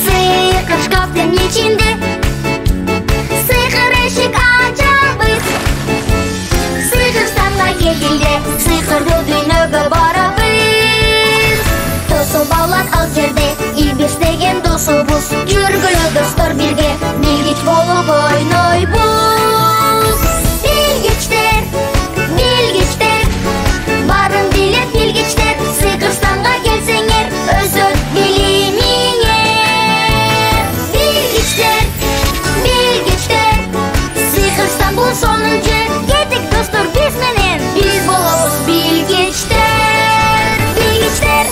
Сыйкыр шкафтын içinde, сыйкыр эшик ажабыз. Сыйкырстанга келгенде, сыйкырдуу дүйнөгө барабыз. Досу баулат ал жерде, Илбирс деген досубуз. Жүргүлө достор бирге, билгич болуп ойнойбуз. Билгичтер, билгичтер, барын билет билгичтер. Сыйкырстанга келсеңер, өзөт билимиңер. Билгичтер, билгичтер, Сыйкырстан бул сонунчу. Кетик достор биз менен, биз болобуз билгичтер, билгичтер.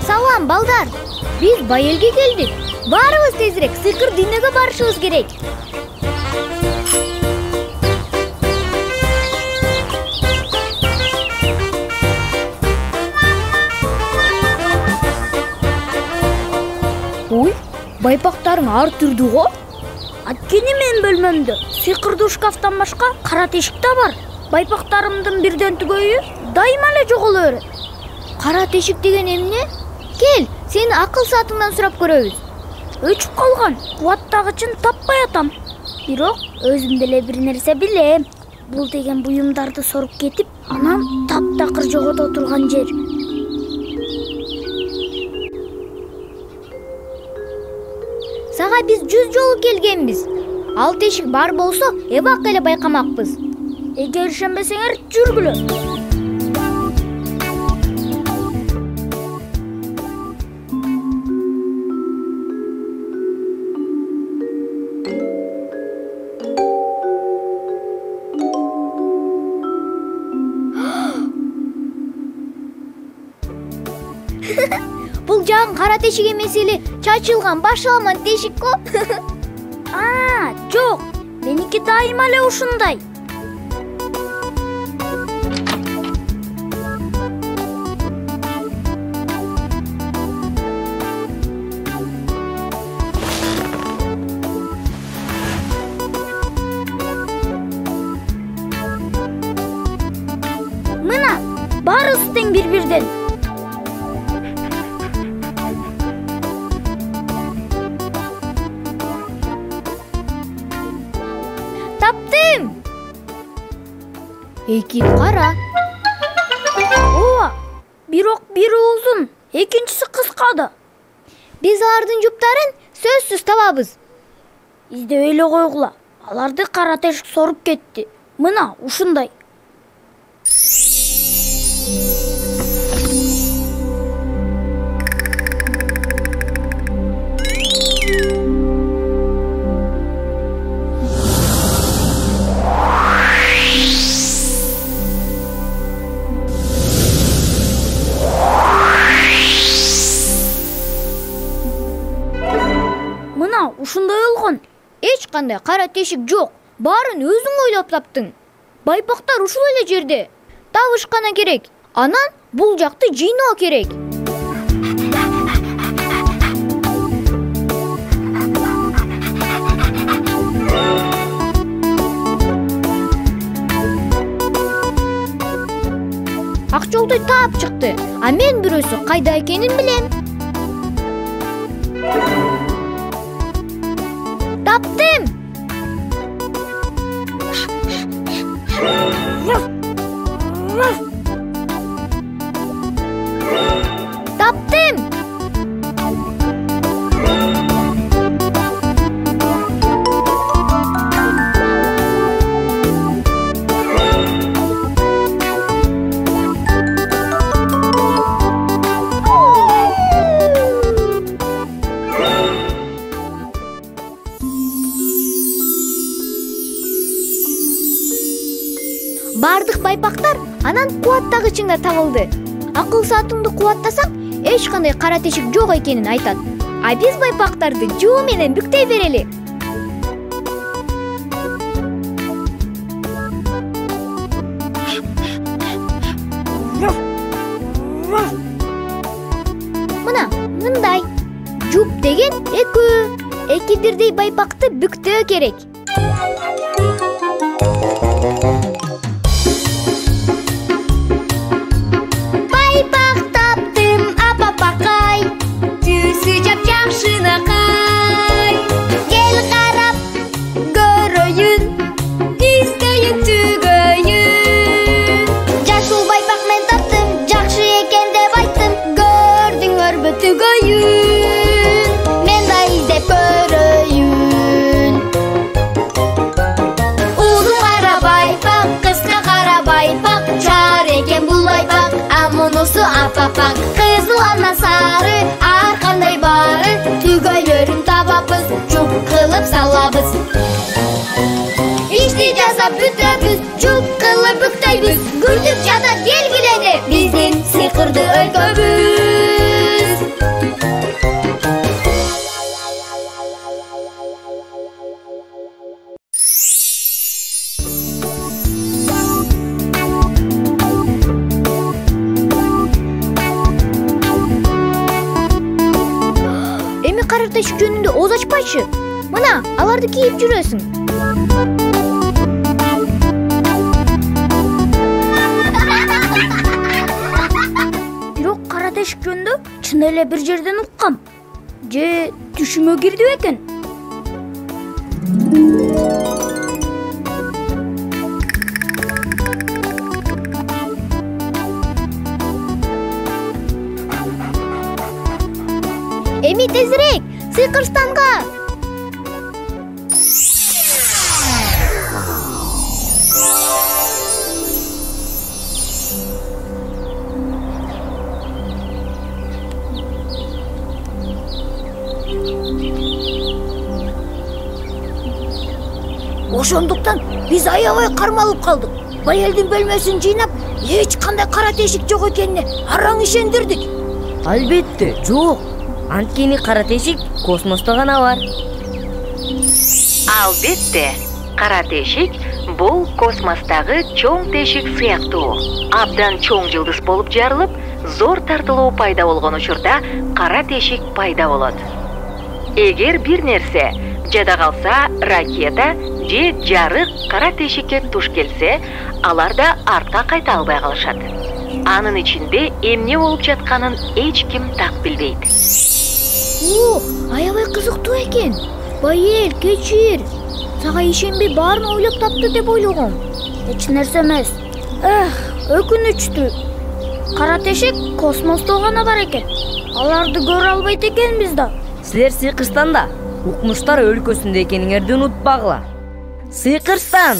Салам балдар, биз Байелге келдик. Баарыбыз тезирээк сыйкыр дүйнөгө барышыбыз керек. Ой, байпактарың ар түрдүү го. Анткени мен бөлмөмдө сыйкырдуу шкафтан башка кара тешик да бар. Байпактарымдын бирден түгөйү дайыма эле жоголо берет. Кара тешик деген эмне? Кел, сени акыл саатыңдан сурап көрөбүз. Өчүп калган кубаттагычын таппай атам. Бирок өзүм деле бир нерсе билем. Бул деген буюмдарды соруп кетип, анан таптакыр жогото турган жер. Сага биз 100 жолу келгенбиз. Ал тешик бар болсо, эбак эле байкамакпыз. Эгер ишенбесеңер, жүргүлө. Бул жагын кара тешик эмес эле, чачылган башаламан тешик го. Жок, меники дайыма эле ушундай. Мына, баарыбыз тең бири-бирден. Таптым! Эки кара. Ооба, бирок бири узун, экинчиси кыска. Биз алардын жуптарын сөзсүз табабыз. Издебей эле койгула. Аларды кара тешик соруп кетти. Мына ушундай. Ушундай болгон. Эч кандай кара тешик жок. Баарын өзүң ойлоп таптың. Байпактар ушул эле жерде. Табышкана керек. Анан бул жакты жыйноо керек. Акчолдой таап чыкты. А мен бирөөсү кайда экенин билем. Таптым! Таптым! Бардык байпактар Анан кубаттагычың да табылды. Акыл саатыңды кубаттасаң, эч кандай кара тешик жок экенин айтат. А биз байпактарды жуу менен бүктөй берели. Мына мындай. Жуп деген эки бирдей байпакты бүктөө керек. Байпак таптым, апа-пакай, түсү жап-жакшынакай. Кел карап көрөйүн, изгейин түгөйүн. Жашыл байпак мен таптым, жакшы экен деп айттым. Көрдүңөрбү түгөйүн, мен да издеп көрөйүн. Узун кара байпак, кыска кара байпак, чар экен бул байпак, а мунусу апа-пак. Кызыл андан сары, ар кандай бары, түгөйлөрүн табабыз, жуп кылып салабыз. Ишти жасап бүтөбүз, жуп кылып бүктөйбүз. Күтүп жатат эл биледи биздин сыйкырдуу өлкөбүз. Эми кара тешик жөнүндө ооз ачпайчы. Мына, аларды кийип жүрөсүң. Бирок кара тешик жөнүндө чын эле бир жерден уккам. Же түшүмө кирди бекен? Эми тезирээк, Сыйкырстанга. Ошондуктан биз аябай кармалып калдык. Байелдин бөлмөсүн жыйнап, эч кандай кара тешик жок экенине араң ишендирдик. Албетте, жок. Анткени кара тешик космосто гана бар. Албетте, кара тешик бул космостогу чоң тешик сыяктуу. Абдан чоң жылдыз болуп жарылып, зор тартылуу пайда болгон учурда кара тешик пайда болот. Эгер бир нерсе жада калса, ракета же жарык кара тешикке туш келсе, алар да артка кайта албай калышат. Анын ичинде эмне болуп жатканын эч ким так билбейт. Аябай кызыктуу экен. Байел, кечир. Сага ишенбей баарын ойлоп таптı деп ойлогом. Эч нерсе эмес. Өкүнүчтүү. Кара тешик космосто гана бар экен. Аларды көрө албайт экенбиз да. Силер Сыйкырстанда укмуштар өлкөсүндө экениңерди унутпагыла. Сыйкырстан!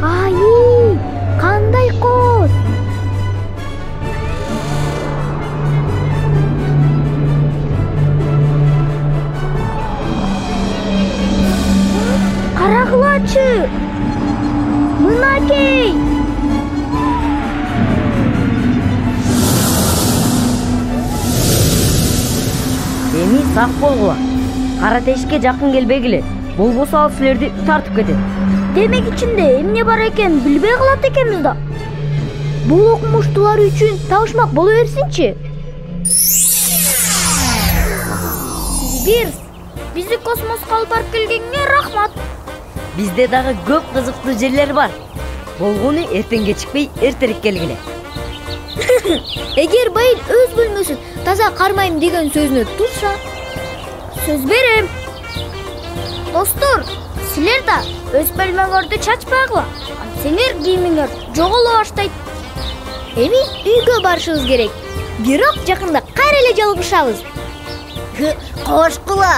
Ай, кандай кос. Карагылачы. Мынакей. Эми сак болгула. Кара тешикке жакын келбегиле. Болбосо ал силерди тартып кетет. Демек ичинде эмне бар экен билбей калат экенбиз да. Бул окумуштуулар үчүн табышмак боло берсинчи. Бирс, бизди космоско алып барып келгениңе рахмат. Бизде дагы көп кызыктуу жерлер бар. Болгону эртең кечикпей эртерээк келгиле. Эгер Байыл өз бөлмөсүн таза кармайм деген сөзүнө турса, сөз берем. Достор, силер да өз бөлмөңөрдү чачпагыла. Сеңер кийимиңер жоголо баштайт. Эми үйгө барышыбыз керек. Бирок жакында кайра эле жолугушабыз. Кошкула,